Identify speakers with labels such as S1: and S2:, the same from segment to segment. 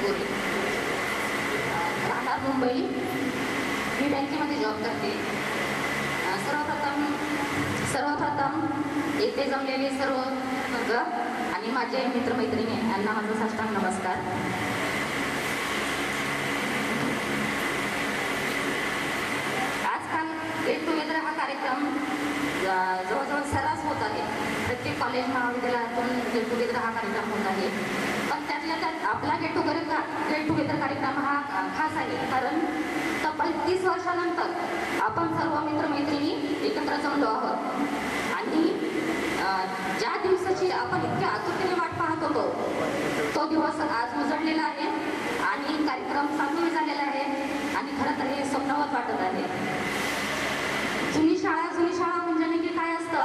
S1: गोरे, राहणार मुंबई. मी बँकेमध्ये जॉब करते. सर्वप्रथम येथे जमलेले सर्व वर्ग आणि माझे मित्रमैत्रिणी यांना माझा साष्टांग नमस्कार. आजकाल गेट टुगेदर हा कार्यक्रम जवळजवळ सर्रास होत आहे. प्रत्येक कॉलेज महाविद्यालयातून गेट टुगेदर हा कार्यक्रम होत आहे. पण त्यातल्या त्यात आपला गेट टुगेदर कार्यक्रम हा खास आहे. कारण तब्बल 30 वर्षानंतर आपण सर्व मित्रमैत्रिणी एकत्र जमलो आहोत. आणि ज्या दिवसाची आपण इतक्या आतुरतेने वाट पाहत होतो तो दिवस आज उजळलेला आहे आणि कार्यक्रम चालू झालेला आहे. आणि खरं तर हे स्वप्नवत वाटत आहे. जुनी शाळा म्हणजे नेमके काय असतं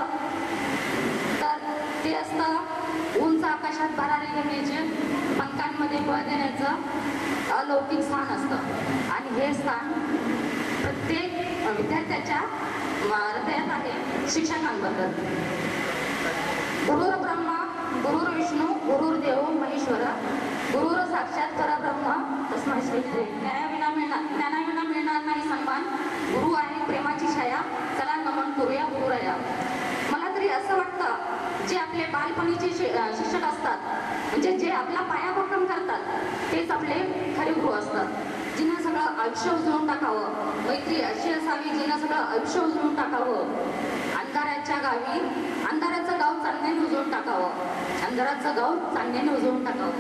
S1: तर ते असतं उंच आकाशात भरारी घेण्याचे, पंखांमध्ये बळ देण्याचं अलौकिक स्थान असतं. आणि हे स्थान प्रत्येक विद्यार्थ्याच्या हृदयात आहे. शिक्षकांबद्दल गुरुर ब्रह्मा गुरुर विष्णू गुरुर्देव महेश्वर गुरुर साक्षात परब्रह्म तस्मै श्री गुरु. ज्ञानाविना मिळणार नाही सन्मान. गुरु आहे प्रेमाची छाया, चला नमन करूया गुरुराया. मला तरी असं वाटतं जे आपले बालपणीचे शिक्षक असतात, म्हणजे जे आपला पायाभक्कम करतात तेच आपले खरे गुरु असतात. जिनं सगळं आयुष्य उजळून टाकावं, मैत्री अशी असावी जिनं सगळं आयुष्य उजळून टाकावं. अंधाराच्या गावी अंधाराचं गाव चांदण्याने उजळून टाकावं, अंधाराचं गाव चांदण्याने उजळून टाकावं.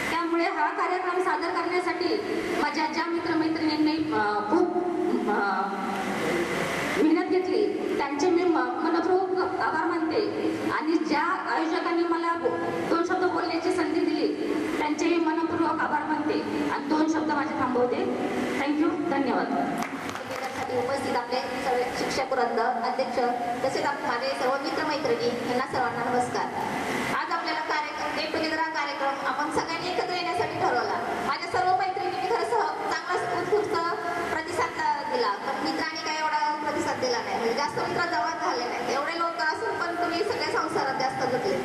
S1: त्यामुळे हा कार्यक्रम सादर करण्यासाठी माझ्या ज्या मित्रमैत्रिणींनी खूप मेहनत घेतली त्यांचे मी मनपूर्वक आभार मानते. आणि ज्या आयोजकांनी मला 2 शब्द बोलण्याची संधी दिली त्यांचे मनपूर्वक आभार मानते आणि 2 शब्द माझे थांबवते. थँक्यू, धन्यवाद.
S2: उपस्थित आपले सर्व शिक्षक वृंद, अध्यक्ष तसेच माझे सर्व मित्रमैत्रिणी यांना सर्वांना नमस्कार. आज आपल्याला गेट टुगेदर हा कार्यक्रम आपण सगळ्यांनी एकत्र येण्यासाठी ठरवला. माझ्या सर्व मैत्रिणींनी खरंच चांगला उत्स्फूर्त प्रतिसाद दिला, पण मित्रांनी काही एवढा प्रतिसाद दिला नाही. म्हणजे जास्त मित्र जवळ झाले नाही. एवढे लोक असून पण तुम्ही सगळ्या संसारात जास्त गुंतले.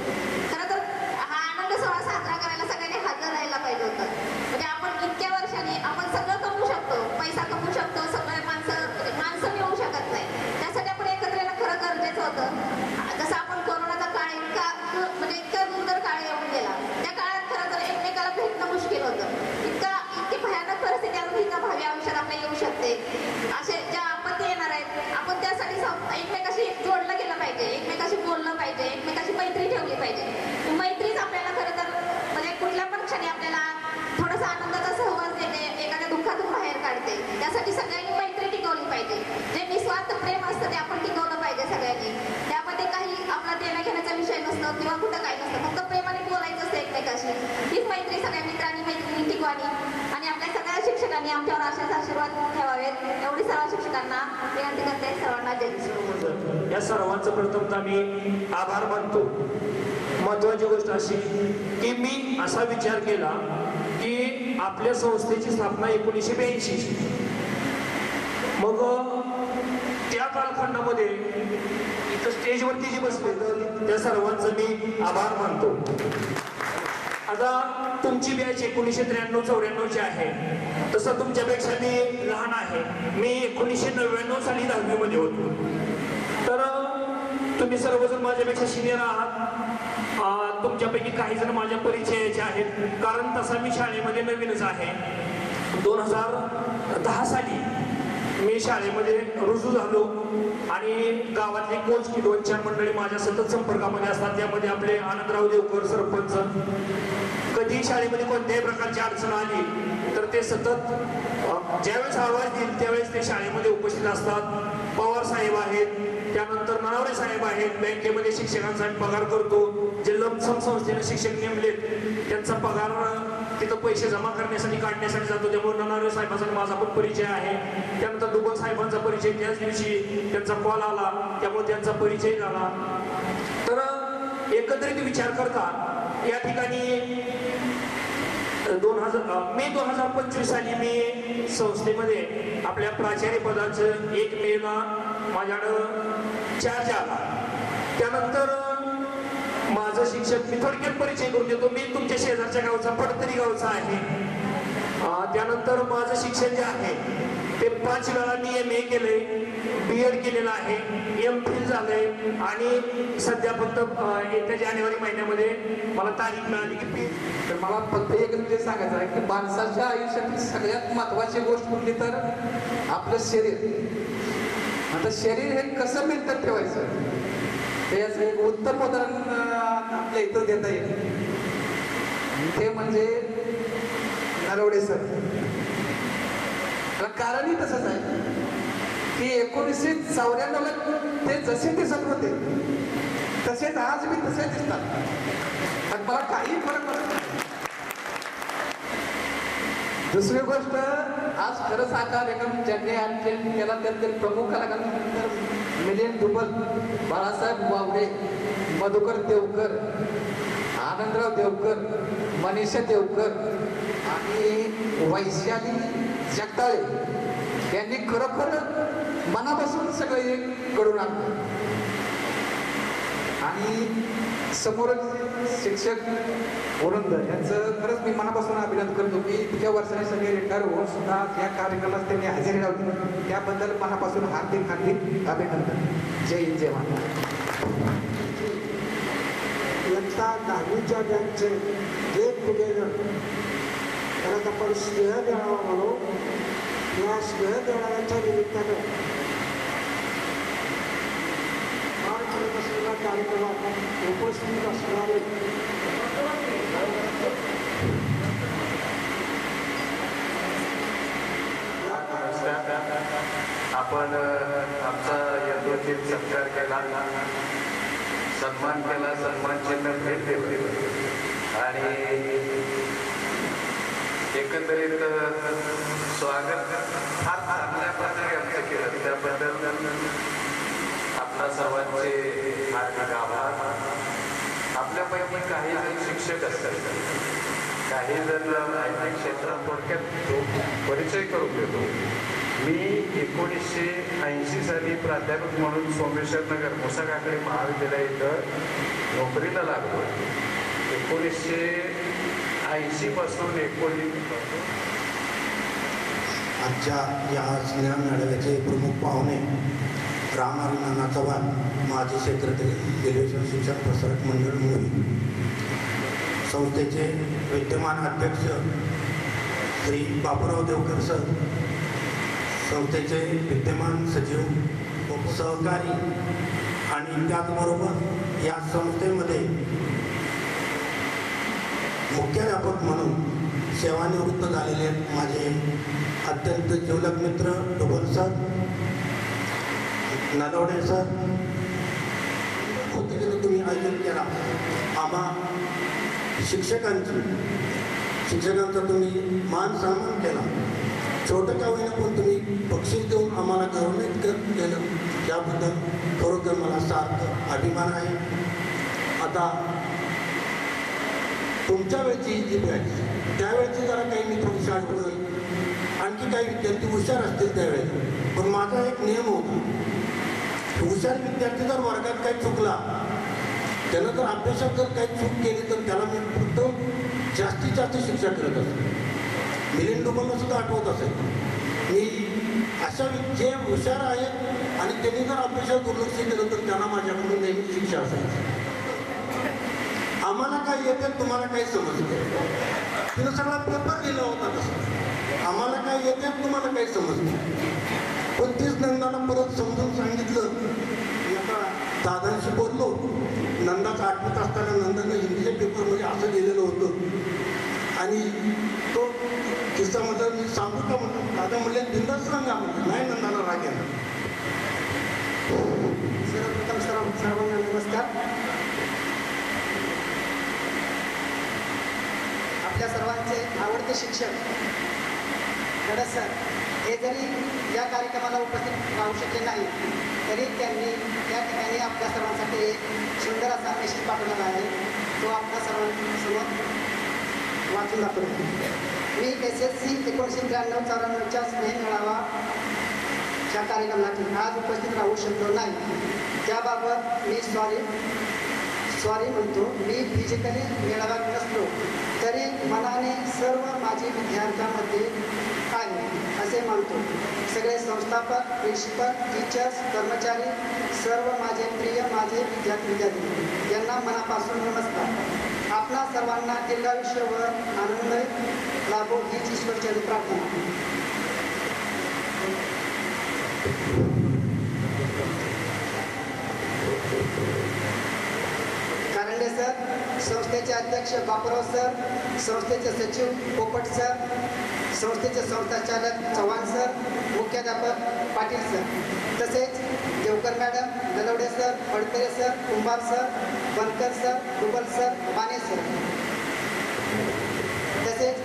S2: खरं तर हा आनंद सोहळा साजरा करायला सगळ्यांनी हजर राहायला पाहिजे होतं. म्हणजे आपण इतक्या वर्षांनी आपण सगळं कमवू शकतो, पैसा कमवू शकतो, सगळे माणसं मिळवू शकत नाही. त्यासाठी आपण एकत्र येणं खरं गरजेचं होतं. जसं आपण कोरोनाचा काळ इतका दुर्धर काळ येऊन गेला, त्या काळात खरं तर एकमेकाला भेटणं मुश्किल होतं. इतकी भयानक परिस्थिती अजून भावी आयुष्यात आपल्या येऊ शकते. असे ज्या आपत्ती येणार आहेत आपण त्यासाठी एकमेकाशी जोडलं गेलं पाहिजे, एकमेकाशी बोललं पाहिजे, एकमेकाशी मैत्री ठेवली पाहिजे. मैत्रीच आपल्याला खरं तर म्हणजे कुठल्या पण क्षणी आपल्याला थोडासा आनंदाचा सहवास देते, एखाद्या दुःखातून बाहेर काढते. त्यासाठी सगळ्यांनी मैत्री टिकवली पाहिजे. जे निस्वार्थ प्रेम असतं ते आपण टिकवलं पाहिजे सगळ्यांनी. त्यामध्ये काही आपला देण्या घेण्याचा विषय नसतो किंवा कुठं काही नसतं, फक्त प्रेमाने बोलायचं असतं एकमेकाशी. हीच मैत्री सगळ्या मित्रांनी मैत्रिणी टिकवावी आणि आपल्या सगळ्या शिक्षकांनी आमच्यावर असेच आशीर्वाद ठेवावेत एवढी सर्व शिक्षकांना विनंती करते. सर्वांना जय श्री.
S3: या सर्वांचं प्रथमतः मी आभार मानतो. महत्वाची गोष्ट अशी की मी असा विचार केला की आपल्या संस्थेची स्थापना 1982. मग त्या कालखंडामध्ये इथं स्टेजवरती जे बसले त्या सर्वांचं मी आभार मानतो. आता तुमची बॅच 1993-94ची आहे, तसं तुमच्यापेक्षा मी लहान आहे. मी 1999 साली 10वी मध्ये होतो. तर तुम्ही सर्वजण माझ्यापेक्षा सिनियर आहात. तुमच्यापैकी काही जण माझ्या परिचयाचे आहेत, कारण तसा मी शाळेमध्ये नवीनच आहे. 2010 साली मी शाळेमध्ये रुजू झालो आणि गावातली मोजकी 2-4 मंडळी माझ्या सतत संपर्कामध्ये असतात. त्यामध्ये आपले आनंदराव देवकर सरपंच. कधी शाळेमध्ये कोणत्याही प्रकारची अडचण आली तर ते सतत ज्यावेळेस आवाज देईल त्यावेळेस ते शाळेमध्ये उपस्थित असतात. पवार साहेब आहेत, त्यानंतर ननावरे साहेब आहेत. बँकेमध्ये शिक्षकांसाठी पगार करतो. जे लमसम संस्थेने शिक्षक नेमलेत त्यांचा पगार तिथं पैसे जमा करण्यासाठी काढण्यासाठी जातो. त्यामुळे ननावरे साहेबांचा माझा पण परिचय आहे. त्यानंतर दुबल साहेबांचा परिचय त्याच दिवशी त्यांचा कॉल आला, त्यामुळे त्यांचा परिचय झाला. तर एकत्रित विचार करता या ठिकाणी मे 2025 साली मी संस्थेमध्ये आपल्या प्राचार्य पदाचं 1 मेला माझ्याकडं चार्ज आला. त्यानंतर माझं शिक्षण मी थोडक्यात परिचय करून देतो. मी तुमच्या शेजारच्या गावचा पडतरी गावचा आहे. त्यानंतर माझं शिक्षण जे आहे ते 5 वेळा मी MA केलंय, BEd केलेलं आहे, MPhil झालंय आणि सध्या फक्त येत्या जानेवारी महिन्यामध्ये मला तारीख मिळाली की
S4: तर मला फक्त एक म्हणजे सांगायचं आहे की माणसाच्या आयुष्यातील सगळ्यात महत्त्वाची गोष्ट कुठली तर आपलं शरीर. आता शरीर हे कसं मेंटेन ठेवायचं ते याचं एक उत्तम उदाहरण आपल्या इथं देता येईल. ते म्हणजे नरवडे सर. त्याला कारणही तसंच आहे की 1994ला ते जसे दिसत होते तसेच आज मी तसे दिसतात आणि मला काही फरक पडत नाही. दुसरी गोष्ट आज खरं सांगा लेखन ज्यांनी आणखी केला त्यातील प्रमुख कलाकार मिलिंद दुबल, बाळासाहेब वावडे, मधुकर देवकर, आनंदराव देवकर, मनीषा देवकर आणि वैशाली जगताळे यांनी खरोखर मनापासून सगळं हे घडून आणलं. आणि समोर शिक्षक वरुंधर यांचं खरंच मी मनापासून अभिनंदन करतो की इतक्या वर्षाने सगळे रिटायर होऊन सुद्धा या कार्यक्रमाला त्यांनी हजेरी लावली. त्याबद्दल मनापासून हार्दिक अभिनंदन. जय हिंद, जय महाराष्ट्र.
S5: इयत्ता 10वीच्या बॅचचे गेट टुगेदर परत आपण स्नेह मेळावा म्हणू. या स्नेह मेळाव्याच्या निमित्तानं असलेल्या कार्यक्रमात उपस्थित असणारे
S6: आपण आमचा यंत्रोचित सत्कार केला, सन्मान केला, सन्मान चिन्ह भेट दिलं आणि एकंदरीत स्वागत फार चांगल्या प्रकारे आमचं केलं. त्याबद्दल आपल्या सर्वांचे हार्दिक आभार. आपल्यापैकी काही जण शिक्षक असतात, काही जण IT क्षेत्रात थोडक्यात परिचय करून देतो. मी 1980 साली प्राध्यापक म्हणून सोमेश्वर नगर मुसा काकडे महाविद्यालय इथं नोकरीला लागलो. 1980 पासून 19
S7: आजच्या या स्नेह मेळाव्याचे प्रमुख पाहुणे रामहरी नाना चव्हाण, माजी सेक्रेटरी रेल्वे शिक्षण प्रसारक मंडळ मुंबई, संस्थेचे विद्यमान अध्यक्ष श्री बापूराव देवकर सर, संस्थेचे विद्यमान सचिव, सहकारी आणि त्याचबरोबर या संस्थेमध्ये मुख्याध्यापक म्हणून सेवानिवृत्त झालेले माझे अत्यंत जिवलग मित्र डुबल सर, नलवडे सर, होते तुम्ही आयोजन केला. आम्हा शिक्षकांचा तुम्ही मान सन्मान केला. छोटं का होईना पण तुम्ही बक्षीस देऊन आम्हाला गौरवित केलं, त्याबद्दल खरोखर मला सार्थ अभिमान आहे. आता तुमच्या वेळची जी बॅच, त्यावेळेची जरा काही मी थोडीशी आठवण, आणखी काही विद्यार्थी हुशार असतील त्यावेळेस, पण माझा एक नियम होता, हुशार विद्यार्थी जर वर्गात काही चुकला, त्यानं जर अभ्यासात जर काही चूक केली तर त्याला मी फक्त जास्तीत जास्त शिक्षा करत असतो. मिलिंद दुबलला सुद्धा आठवत असेल, मी अशा जे हुशार आहेत आणि त्यांनी जर अभ्यासात दुर्लक्ष केलं तर त्यांना माझ्याकडून नेहमी शिक्षा असायची. आम्हाला काय येते, तुम्हाला काही समजते, तिनं सगळा पेपर लिहिला होता तसं. आम्हाला काय येते, तुम्हाला काही समजते, पण तीच नंदाला परत समजून सांगितलं. एका दादांशी बोललो, नंदाचं 8वीत असताना नंदानं हिंदीच्या पेपरमध्ये असं लिहिलेलं होतं आणि तो किस्सा म्हटलं मी सांगू का म्हटलं. दादा म्हणले बिंदास सांगा म्हटलं. नाही नंदाला राग येणार.
S5: सर्वप्रथम सर्वांना नमस्कार.
S8: आपल्या सर्वांचे आवडते शिक्षक गडद सर हे जरी या कार्यक्रमाला उपस्थित राहू शकले नाही तरी त्यांनी त्या ठिकाणी आपल्या सर्वांसाठी एक सुंदर असा मेसेज पाठवलेला आहे, तो आपल्या सर्वांसमोर वाचून दाखवतो. मी SSC 1993-94च्या स्नेह मेळावाच्या कार्यक्रमासाठी आज उपस्थित राहू शकलो नाही, त्याबाबत मी सॉरी म्हणतो. मी फिजिकली मेळाव्यात नसलो तरी मनाने सर्व माझे विद्यार्थ्यांमध्ये आहे असे मानतो. सगळे संस्थापक, प्रिन्सिपल, टीचर्स, कर्मचारी, सर्व माझे प्रिय माझे विद्यार्थी यांना मनापासून नमस्कार. आपणा सर्वांना दीर्घायुष्य व आनंद लाभो हीच ईश्वरचरणी प्रार्थना. कारंडे सर, संस्थेचे अध्यक्ष बापूराव सर, संस्थेचे सचिव पोपट सर, संस्थेचे संस्थाचालक चव्हाण सर, मुख्याध्यापक पाटील सर, तसेच Devkar madam, Galwade sir, Phadtare sir, Kumbhar sir, Bankar sir, Dubal sir, Mane sir, तसेच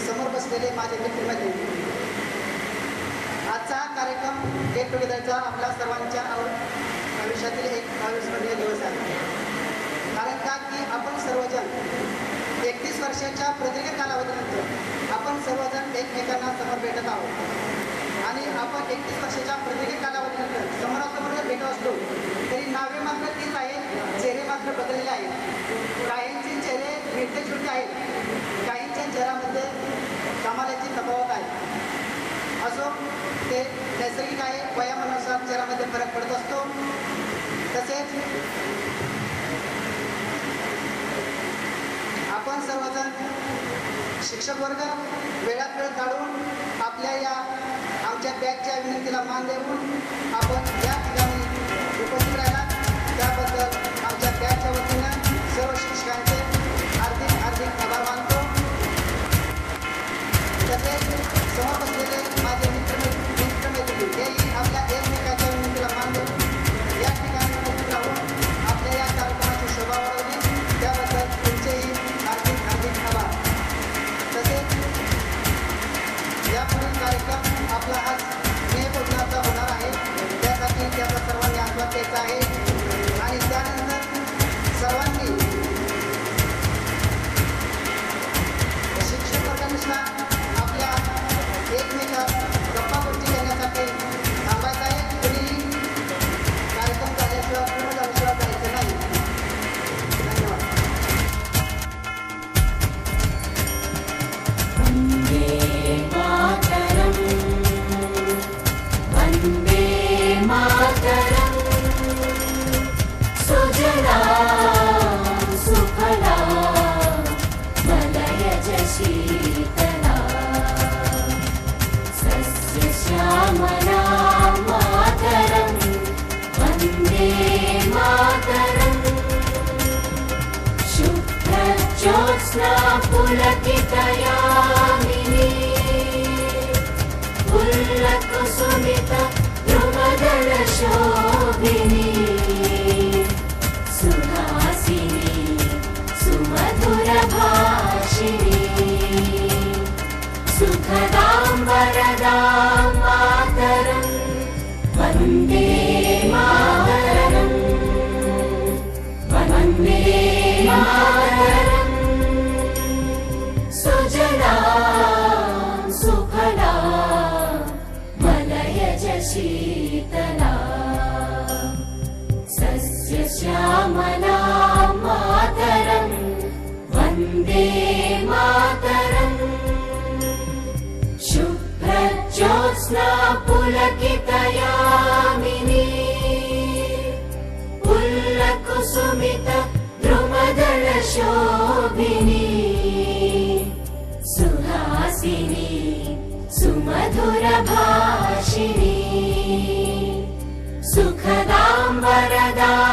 S8: समोर बसलेले माझे मित्रमैत्रिणी. आजचा हा कार्यक्रम गेट टुगेदरचा आपल्या सर्वांच्या आयुष्यातील एक अविस्मरणीय दिवस आहे. कारण का की आपण सर्वजण 31 वर्षाच्या प्रदीर्घ कालावधीनंतर आपण सर्वजण एकमेकांना समोर भेटत आहोत आणि आपण 31 वर्षाच्या प्रदीर्घ कालावधीनंतर समोरासमोर जर भेटत असलो तरी नावे मात्र तीच आहे, चेहरे मात्र बदललेले आहेत. काहींचे चेहरे मिळते जुळते आहेत, काहींच्या चेहऱ्यामध्ये कमालाची तफावत आहे. असो ते नैसर्गिक आहे, वयामानानुसार चेहऱ्यामध्ये फरक पडत असतो. तसेच आपण सर्वजण शिक्षक वर्ग वेळात वेळ काढून आपल्या या आमच्या बॅचच्या विनंतीला मान देऊन आपण या ठिकाणी उपस्थित राहिला त्याबद्दल आमच्या बॅचच्या वतीनं सर्व शिक्षकांचे हार्दिक आभार मानतो. तसेच समोर बसलेले माझे मित्रमैत्रिणी हेही आपल्या एकमेकाच्या विनंतीला मान देऊन या ठिकाणी उपस्थित राहून आपल्या या कार्यक्रमाची शोभा वाढवली त्याबद्दल तुमचेही हार्दिक आभार. तसेच यापुढील कार्यक्रम आपला आज मे भोजनाचा होणार आहे, त्यासाठी त्याचा सर्वांनी आस्वाद द्यायचा आहे आणि त्यानंतर सर्वांनी शिक्षक वर्गांना आपल्या एकमेकात गप्पा गोष्टी करण्यासाठी थांबायचं आहे. कोणीही कार्यक्रम झाल्याशिवाय पूर्ण झाल्याशिवाय जायचं नाही. धन्यवाद.
S9: वन्दे मातरम् सुजला सुफला मलयज शीतला सस्यश्यामला मातरम् वन्दे मातरम् शुभ्रज्योत्स्ना पुलकितयामिनी कुसुमित ध्रुवदल शोभिनी सुहासिनी सुमधुर भाषिणी सुखदां वरदां मातरं वन्दे मातरं वन्दे मातरं सुजला सुफला शीतला सस्यश्यामला मातरम् वन्दे मातरम् शुभ्रज्योत्स्ना पुलकितयामिनी कुसुमित ध्रुवदल शोभिनी सुहासिनी सुमधुर भाषिणी सुखदां वरदां